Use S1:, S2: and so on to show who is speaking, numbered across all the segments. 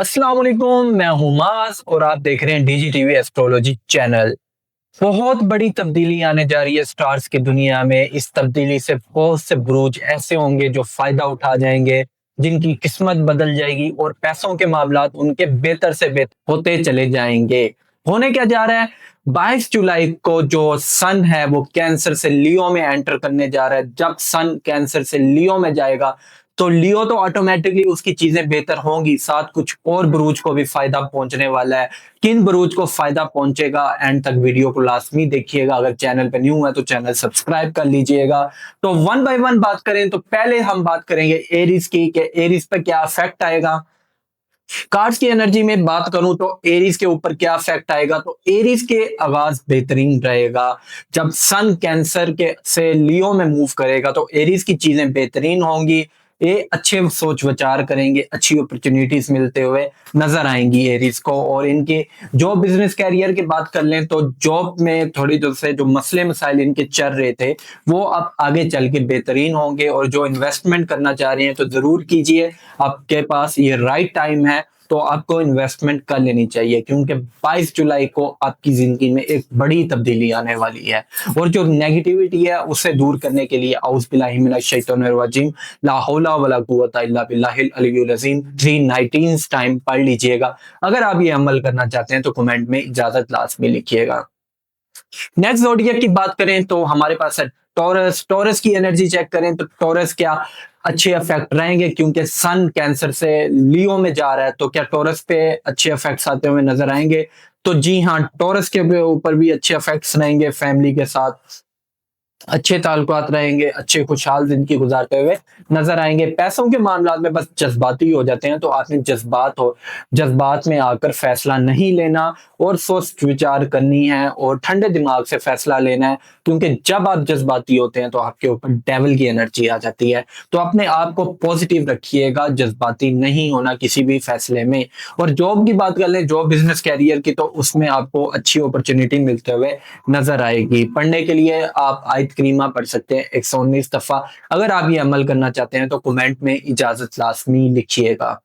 S1: अस्सलाम वालेकुम, मैं हूं मास और आप देख रहे हैं डीजी टीवी एस्ट्रोलॉजी चैनल। बहुत बड़ी तब्दीली आने जा रही है स्टार्स की दुनिया में। इस तब्दीली से बहुत से बुरूज ऐसे होंगे जो फायदा उठा जाएंगे, जिनकी किस्मत बदल जाएगी और पैसों के मामलात उनके बेहतर से बेहतर होते चले जाएंगे। होने क्या जा रहा है? 22 जुलाई को जो सन है वो कैंसर से लियो में एंटर करने जा रहा है। जब सन कैंसर से लियो में जाएगा तो लियो तो ऑटोमेटिकली उसकी चीजें बेहतर होंगी, साथ कुछ और बुरूज को भी फायदा पहुंचने वाला है। किन बुरूज को फायदा पहुंचेगा, एंड तक वीडियो को लाजमी देखिएगा। अगर चैनल पे न्यू है तो चैनल सब्सक्राइब कर लीजिएगा। तो वन बाय वन बात करें तो पहले हम बात करेंगे एरीज की, कि एरीज पे क्या इफेक्ट आएगा। कार्ड्स की एनर्जी में बात करूं तो एरीज के ऊपर क्या इफेक्ट आएगा, तो एरीज के आगाज बेहतरीन रहेगा। जब सन कैंसर के से लियो में मूव करेगा तो एरीज की चीजें बेहतरीन होंगी। ये अच्छे सोच विचार करेंगे, अच्छी अपॉर्चुनिटीज मिलते हुए नजर आएंगी एरीज को। और इनके जॉब बिजनेस कैरियर की बात कर लें तो जॉब में थोड़ी जो से जो मसले मसाइल इनके चल रहे थे वो अब आगे चल के बेहतरीन होंगे। और जो इन्वेस्टमेंट करना चाह रहे हैं तो जरूर कीजिए, आपके पास ये राइट टाइम है, तो आपको इन्वेस्टमेंट कर लेनी चाहिए, क्योंकि 22 जुलाई को आपकी जिंदगी में एक बड़ी तब्दीली आने वाली है। और जो नेगेटिविटी है उसे दूर करने के लिए औज़ बिल्लाहि मिनश शैतानिर रजीम, ला हौला वला कुव्वता इल्ला बिल्लाहिल अलियुल अज़ीम 319 टाइम पढ़ लीजिएगा। अगर आप ये अमल करना चाहते हैं तो कमेंट में इजाजत लाजमी लिखिएगा। नेक्स्ट ज़ोडिएक की बात करें तो हमारे पास है टॉरस। टॉरस की एनर्जी चेक करें तो टॉरस क्या अच्छे इफेक्ट रहेंगे, क्योंकि सन कैंसर से लियो में जा रहा है। तो क्या टॉरस पे अच्छे इफेक्ट्स आते हुए नजर आएंगे? तो जी हाँ, टॉरस के ऊपर भी अच्छे इफेक्ट्स रहेंगे। फैमिली के साथ अच्छे ताल्लुकात रहेंगे, अच्छे खुशहाल जिंदगी गुजारते हुए नजर आएंगे। पैसों के मामला में बस जज्बाती हो जाते हैं, तो आपने जज्बात में आकर फैसला नहीं लेना और सोच विचार करनी है और ठंडे दिमाग से फैसला लेना है। क्योंकि जब आप जज्बाती होते हैं तो आपके ऊपर डेविल की एनर्जी आ जाती है। तो अपने आप को पॉजिटिव रखिएगा, जज्बाती नहीं होना किसी भी फैसले में। और जॉब की बात कर लें, जॉब बिजनेस कैरियर की, तो उसमें आपको अच्छी अपॉर्चुनिटी मिलते हुए नजर आएगी। पढ़ने के लिए आप आयत करीमा पढ़ सकते हैं 119 दफा। अगर आप ये अमल करना चाहते हैं तो कमेंट में इजाजत लाजमी लिखिएगा।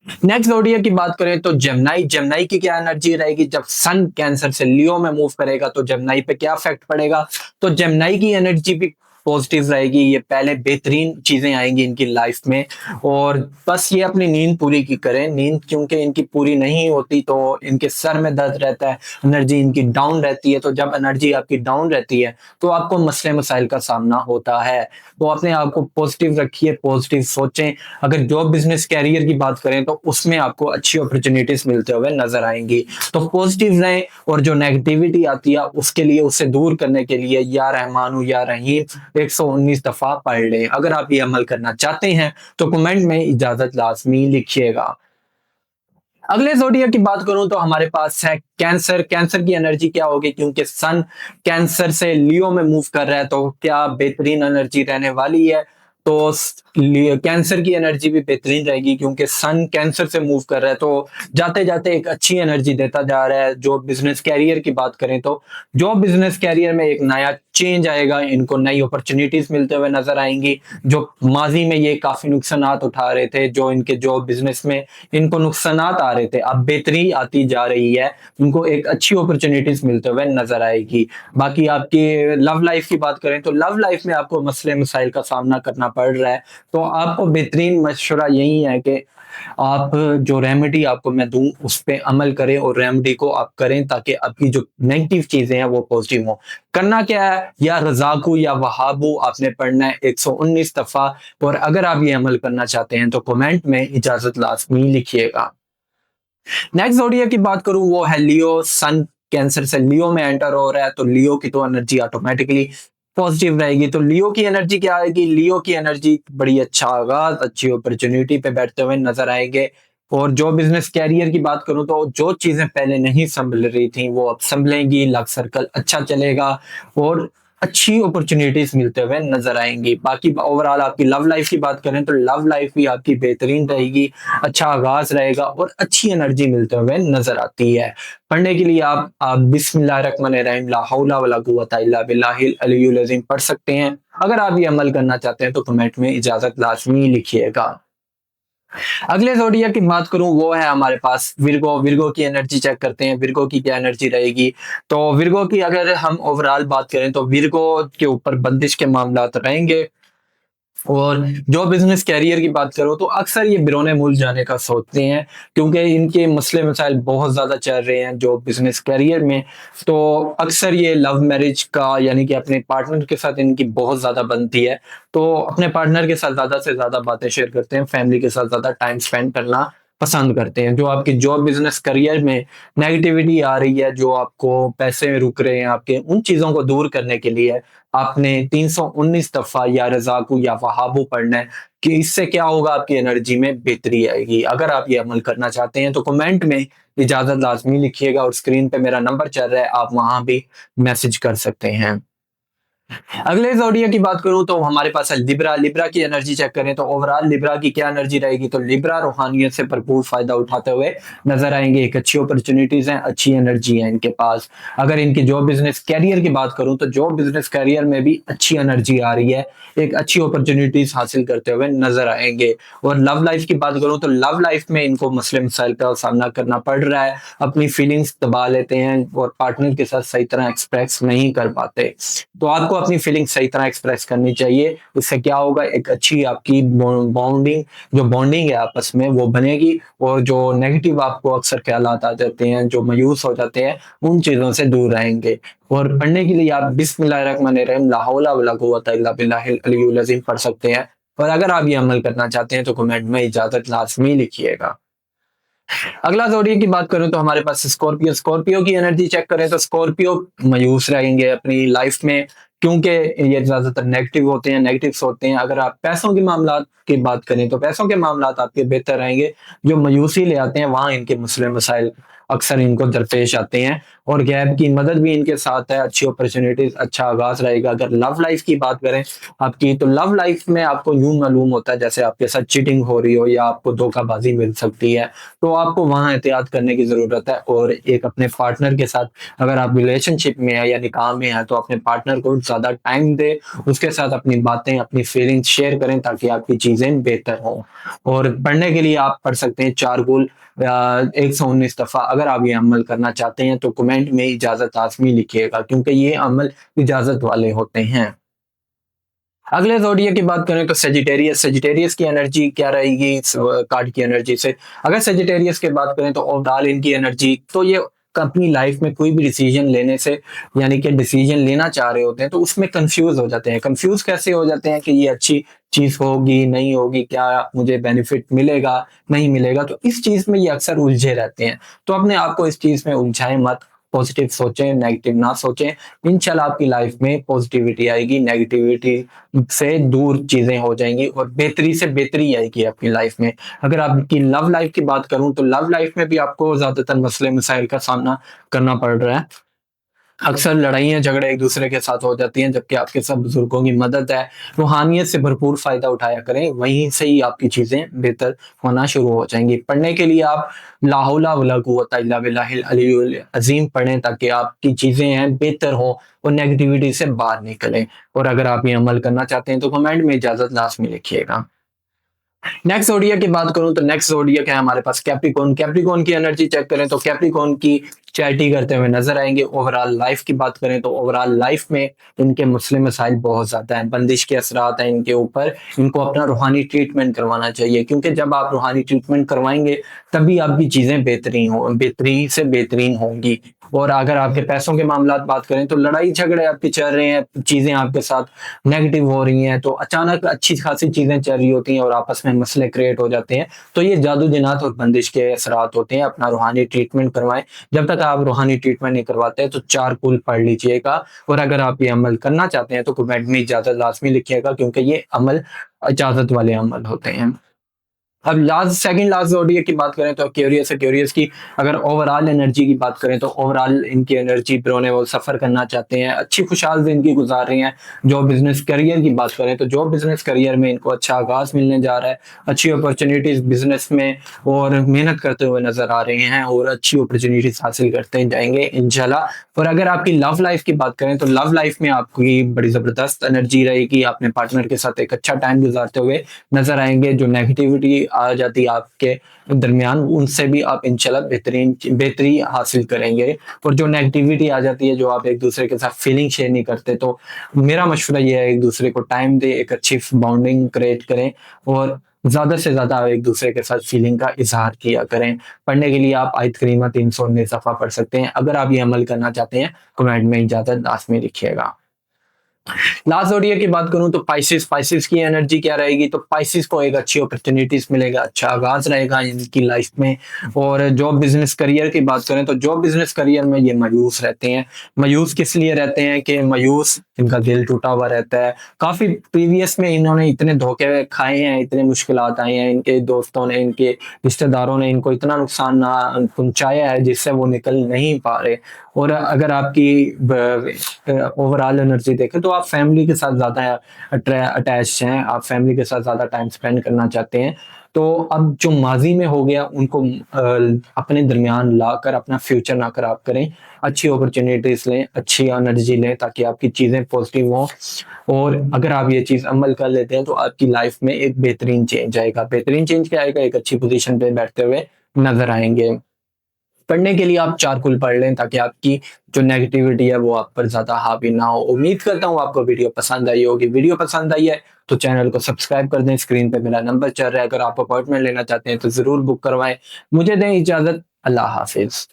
S1: नेक्स्ट जोडियक की बात करें तो जेमिनी। जेमिनी की क्या एनर्जी रहेगी जब सन कैंसर से लियो में मूव करेगा, तो जेमिनी पे क्या इफेक्ट पड़ेगा? तो जेमिनी की एनर्जी भी पॉजिटिव रहेगी। ये पहले बेहतरीन चीजें आएंगी इनकी लाइफ में, और बस ये अपनी नींद पूरी की करें। नींद क्योंकि इनकी पूरी नहीं होती तो इनके सर में दर्द रहता है, एनर्जी इनकी डाउन रहती है। तो जब एनर्जी आपकी डाउन रहती है तो आपको मसले मसाइल का सामना होता है। तो अपने आप को पॉजिटिव रखिए, पॉजिटिव सोचें। अगर जॉब बिजनेस कैरियर की बात करें तो उसमें आपको अच्छी अपॉर्चुनिटीज मिलते हुए नजर आएंगी। तो पॉजिटिव रहें, और जो नेगेटिविटी आती है उसके लिए, उससे दूर करने के लिए या रहमानु या रहीम 119 दफा पढ़ लें। अगर आप ये अमल करना चाहते हैं तो कमेंट में इजाजत लाजमी लिखिएगा। अगले जोडिया की बात करूं तो हमारे पास है कैंसर। कैंसर की एनर्जी क्या होगी, क्योंकि सन कैंसर से लियो में मूव कर रहा है, तो क्या बेहतरीन एनर्जी रहने वाली है। तो कैंसर की एनर्जी भी बेहतरीन रहेगी, क्योंकि सन कैंसर से मूव कर रहा है, तो जाते जाते एक अच्छी एनर्जी देता जा रहा है। जो बिजनेस कैरियर की बात करें तो जॉब बिजनेस कैरियर में एक नया चेंज आएगा, इनको नई अपॉर्चुनिटीज मिलते हुए नजर आएंगी। जो माजी में ये काफी नुकसानात उठा रहे थे, जो इनके जॉब बिजनेस में इनको नुकसानात आ रहे थे, अब बेहतरी आती जा रही है। उनको एक अच्छी अपॉर्चुनिटीज मिलते हुए नजर आएगी। बाकी आपकी लव लाइफ की बात करें तो लव लाइफ में आपको मसले मसाइल का सामना करना पड़ रहा है। तो आपको बेहतरीन मशवरा यही है कि आप जो रेमेडी आपको मैं दूं उस पे अमल करें, और रेमेडी को आप करें ताकि आपकी जो नेगेटिव चीजें हैं वो पॉजिटिव हो। करना क्या है, या रजाकू या वहाबू आपने पढ़ना है 119 दफा। और अगर आप ये अमल करना चाहते हैं तो कमेंट में इजाजत लाजमी लिखिएगा। नेक्स्ट जोडिया की बात करूं वो है लियो। सन कैंसर से लियो में एंटर हो रहा है, तो लियो की तो एनर्जी ऑटोमेटिकली पॉजिटिव रहेगी। तो लियो की एनर्जी क्या आएगी? लियो की एनर्जी बड़ी अच्छा आगाज, अच्छी अपॉर्चुनिटी पे बैठते हुए नजर आएंगे। और जो बिजनेस कैरियर की बात करूं तो जो चीजें पहले नहीं संभल रही थी वो अब संभलेंगी। लक सर्कल अच्छा चलेगा और अच्छी अपॉर्चुनिटीज मिलते हुए नजर आएंगी। बाकी ओवरऑल आपकी लव लाइफ की बात करें तो लव लाइफ भी आपकी बेहतरीन रहेगी, अच्छा आगाज रहेगा और अच्छी एनर्जी मिलते हुए नजर आती है। पढ़ने के लिए आप बिस्मिल्लाहिर्रहमानिर्रहीम ला हौला वला कुव्वता इल्ला बिल्लाहिल अलियुल अज़ीम पढ़ सकते हैं। अगर आप ये अमल करना चाहते हैं तो कमेंट में इजाजत लाजमी लिखिएगा। अगले जोडिया की बात करूं, वो है हमारे पास विर्गो। विर्गो की एनर्जी चेक करते हैं, विर्गो की क्या एनर्जी रहेगी। तो विर्गो की अगर हम ओवरऑल बात करें तो विर्गो के ऊपर बंदिश के मामला रहेंगे। और जो बिजनेस कैरियर की बात करो तो अक्सर ये बिरोने मुल्क जाने का सोचते हैं, क्योंकि इनके मसले मसाइल बहुत ज्यादा चल रहे हैं जो बिजनेस कैरियर में। तो अक्सर ये लव मैरिज का, यानी कि अपने पार्टनर के साथ इनकी बहुत ज्यादा बनती है। तो अपने पार्टनर के साथ ज्यादा से ज्यादा बातें शेयर करते हैं, फैमिली के साथ ज्यादा टाइम स्पेंड करना पसंद करते हैं। जो आपकी जॉब बिजनेस करियर में नेगेटिविटी आ रही है, जो आपको पैसे रुक रहे हैं आपके, उन चीजों को दूर करने के लिए आपने 319 दफा या रजाकू या वहाबू पढ़ना है, कि इससे क्या होगा, आपकी एनर्जी में बेहतरी आएगी। अगर आप ये अमल करना चाहते हैं तो कमेंट में इजाजत लाजमी लिखिएगा, और स्क्रीन पे मेरा नंबर चल रहा है, आप वहां भी मैसेज कर सकते हैं। अगले जोडिया की बात करूं तो हमारे पास है लिब्रा। लिब्रा की एनर्जी चेक करें तो ओवरऑल लिब्रा की क्या एनर्जी रहेगी। तो लिब्रा रूहानियत से भरपूर फायदा उठाते हुए नजर आएंगे। एक अच्छी अपॉर्चुनिटीज हैं, अच्छी एनर्जी है इनके पास। अगर इनकी जॉब बिजनेस कैरियर की बात करूं तो जॉब बिजनेस कैरियर में भी अच्छी एनर्जी आ रही है, एक अच्छी अपॉर्चुनिटीज हासिल करते हुए नजर आएंगे। और लव लाइफ की बात करूं तो लव लाइफ में इनको मसले मसाइल का सामना करना पड़ रहा है, अपनी फीलिंग्स दबा लेते हैं और पार्टनर के साथ सही तरह एक्सप्रेस नहीं कर पाते। तो आपको अपनी फीलिंग सही तरह एक्सप्रेस करनी चाहिए। इससे क्या होगा, एक अच्छी आपकी बॉन्डिंग, जो बॉन्डिंग है आपस में, वो बनेगी। और जो नेगेटिव आपको अक्सर ख्यालात आ जाते हैं, जो मायूस हो जाते हैं, उन चीजों से दूर रहेंगे। और पढ़ने के लिए आप बिस्मिल्लाहिर्रहमानिर्रहीम ला हौला वला कुव्वता इल्ला बिल्लाहिल अलियुल अज़ीम पढ़ सकते हैं। और अगर आप ये अमल करना चाहते हैं तो कमेंट में इजाजत लाजमी लिखिएगा। अगला जोड़िए की बात करें तो हमारे पास स्कॉर्पियो। स्कॉर्पियो की एनर्जी चेक करें तो स्कॉर्पियो मायूस रहेंगे अपनी लाइफ में, क्योंकि ये ज्यादातर नेगेटिव होते हैं, नेगेटिव्स होते हैं। अगर आप पैसों के मामला की बात करें तो पैसों के मामला आपके बेहतर रहेंगे। जो मायूसी ले आते हैं वहां इनके मसले मसाइल अक्सर इनको दरपेश आते हैं। और गैब की मदद भी इनके साथ है, अच्छी अपॉर्चुनिटीज, अच्छा आगाज रहेगा। अगर लव लाइफ की बात करें आपकी, तो लव लाइफ में आपको यूं मालूम होता है जैसे आपके साथ चीटिंग हो रही हो या आपको धोखाबाजी मिल सकती है। तो आपको वहां एहतियात करने की जरूरत है। और एक अपने पार्टनर के साथ अगर आप रिलेशनशिप में है या निकाह में है तो अपने पार्टनर को ज्यादा टाइम दे, उसके साथ अपनी बातें, अपनी फीलिंग्स शेयर करें, ताकि आपकी चीजें बेहतर हों। और पढ़ने के लिए आप पढ़ सकते हैं 4 गुल 119 दफा। अगर आप ये अमल करना चाहते हैं तो कमेंट में इजाजत लाजमी लिखिएगा, क्योंकि ये अमल इजाजत वाले होते हैं। अगले जोडिया की बात करें तो सेजिटेरियस। सेजिटेरियस की एनर्जी क्या रहेगी इस कार्ड की एनर्जी से। अगर सेजिटेरियस की बात करें तो ओवरऑल इनकी एनर्जी, तो ये अपनी लाइफ में कोई भी डिसीजन लेने से, यानी कि डिसीजन लेना चाह रहे होते हैं तो उसमें कंफ्यूज हो जाते हैं। कंफ्यूज कैसे हो जाते हैं कि ये अच्छी चीज होगी नहीं होगी, क्या मुझे बेनिफिट मिलेगा नहीं मिलेगा, तो इस चीज में ये अक्सर उलझे रहते हैं। तो अपने आप को इस चीज में उलझाएं मत, पॉजिटिव सोचें, नेगेटिव ना सोचें। इंशाल्लाह आपकी लाइफ में पॉजिटिविटी आएगी, नेगेटिविटी से दूर चीजें हो जाएंगी और बेहतरी से बेहतरी आएगी आपकी लाइफ में। अगर आपकी लव लाइफ की बात करूं तो लव लाइफ में भी आपको ज्यादातर मसले मसाइल का सामना करना पड़ रहा है। अक्सर लड़ाइयाँ झगड़े एक दूसरे के साथ हो जाती हैं, जबकि आपके सब बुजुर्गों की मदद है। रूहानियत से भरपूर फायदा उठाया करें, वहीं से ही आपकी चीजें बेहतर होना शुरू हो जाएंगी। पढ़ने के लिए आप ला हौला वला कुव्वता इल्ला बिल्लाहिल अलियुल अज़ीम पढ़ें, ताकि आपकी चीजें हैं बेहतर हो और नेगेटिविटी से बाहर निकलें। और अगर आप ये अमल करना चाहते हैं तो कमेंट में इजाजत लाजमी लिखिएगा। नेक्स्ट जोडिया की बात करूं तो नेक्स्ट जोडिया क्या है हमारे पास, कैप्रिकॉर्न। कैप्रिकॉर्न की एनर्जी चेक करें तो कैप्रिकॉर्न की चैरिटी करते हुए नजर आएंगे। ओवरऑल लाइफ की बात करें तो ओवरऑल लाइफ में इनके मुस्लिम मसाइल बहुत ज्यादा हैं, बंदिश के असरात हैं इनके ऊपर। इनको अपना रूहानी ट्रीटमेंट करवाना चाहिए, क्योंकि जब आप रूहानी ट्रीटमेंट करवाएंगे तभी आपकी चीजें बेहतरीन से बेहतरीन होंगी। और अगर आपके पैसों के मामला बात करें तो लड़ाई झगड़े आपके चल रहे हैं, चीजें आपके साथ नेगेटिव हो रही हैं, तो अचानक अच्छी खासी चीजें चल रही होती हैं और आपस में मसले क्रिएट हो जाते हैं, तो ये जादू जिनात और बंदिश के असरात होते हैं। अपना रूहानी ट्रीटमेंट करवाएं। जब तक आप रूहानी ट्रीटमेंट नहीं करवाते तो 4 कुल पढ़ लीजिएगा। और अगर आप ये अमल करना चाहते हैं तो कमेंट में इजाजत लाजमी लिखिएगा, क्योंकि ये अमल इजाजत वाले अमल होते हैं। अब सेकंड लास्ट जोडिया की बात करें तो एक्वेरियस है। एक्वेरियस की अगर ओवरऑल एनर्जी की बात करें तो ओवरऑल इनकी एनर्जी रोने वो सफर करना चाहते हैं, अच्छी खुशहाल जिंदगी गुजार रहे हैं। जो बिजनेस करियर की बात करें तो जो बिजनेस करियर में इनको अच्छा आगाज मिलने जा रहा है, अच्छी अपॉर्चुनिटीज बिजनेस में, और मेहनत करते हुए नजर आ रहे हैं और अच्छी अपॉर्चुनिटीज हासिल करते जाएंगे इंशाल्लाह। और अगर आपकी लव लाइफ की बात करें तो लव लाइफ में आपकी बड़ी जबरदस्त एनर्जी रहेगी, अपने पार्टनर के साथ एक अच्छा टाइम गुजारते हुए नजर आएंगे। जो नेगेटिविटी آ جاتی ہے آپ کے درمیان، ان سے بھی آپ انشاءاللہ بہتری حاصل کریں گے. اور جو نیگیٹیوٹی آ جاتی ہے، جو آپ ایک دوسرے کے ساتھ فیلنگ شیئر نہیں کرتے، تو میرا مشورہ یہ ہے ایک دوسرے کو ٹائم دے، ایک اچھی باؤنڈنگ کریٹ کریں اور زیادہ سے زیادہ ایک دوسرے کے ساتھ فیلنگ کا اظہار کیا کریں. پڑھنے کے لیے آپ آیت کریمہ 319 صفحہ پڑھ سکتے ہیں. اگر آپ یہ عمل کرنا چاہتے ہیں کمنٹ میں اجازت لازمی لکھیے گا. لاسٹ زوڈیاک کی بات کروں تو پائسس کی انرجی کیا رہے گی؟ تو پائسس کو ایک اچھی اپرچونیٹیز ملے گا، اچھا آغاز رہے گا ان کی لائف میں. اور جاب بزنس کریئر کی بات کریں تو جاب بزنس کریئر میں یہ مایوس رہتے ہیں. مایوس کس لیے رہتے ہیں؟ کہ مایوس ان کا دل ٹوٹا ہوا رہتا ہے. کافی پریویس میں انہوں نے اتنے دھوکے کھائے ہیں، اتنے مشکلات آئی ہیں، ان کے دوستوں نے، ان کے رشتہ داروں نے ان کو اتنا نقصان پہنچایا ہے جس سے وہ نکل نہیں پا رہے. اور اگر آپ کی اوور آل انرجی دیکھیں تو آپ فیملی کے ساتھ زیادہ اٹیچ ہیں، آپ فیملی کے ساتھ زیادہ ٹائم سپینڈ کرنا چاہتے ہیں. تو اب جو ماضی میں ہو گیا ان کو اپنے درمیان لا کر اپنا فیوچر نہ خراب کریں. اچھی اپرچونیٹیز لیں، اچھی انرجی لیں تاکہ آپ کی چیزیں پازیٹیو ہوں. اور اگر آپ یہ چیز عمل کر لیتے ہیں تو آپ کی لائف میں ایک بہترین چینج آئے گا. بہترین چینج کیا آئے گا؟ ایک اچھی پوزیشن پہ بیٹھتے ہوئے نظر آئیں گے. پڑھنے کے لیے آپ 4 کل پڑھ لیں تاکہ آپ کی جو نیگیٹیوٹی ہے وہ آپ پر زیادہ حاوی نہ ہو. امید کرتا ہوں آپ کو ویڈیو پسند آئی ہوگی. ویڈیو پسند آئی ہے تو چینل کو سبسکرائب کر دیں. اسکرین پہ میرا نمبر چل رہا ہے، اگر آپ اپوائنٹمنٹ لینا چاہتے ہیں تو ضرور بک کروائیں. مجھے دیں اجازت. اللہ حافظ.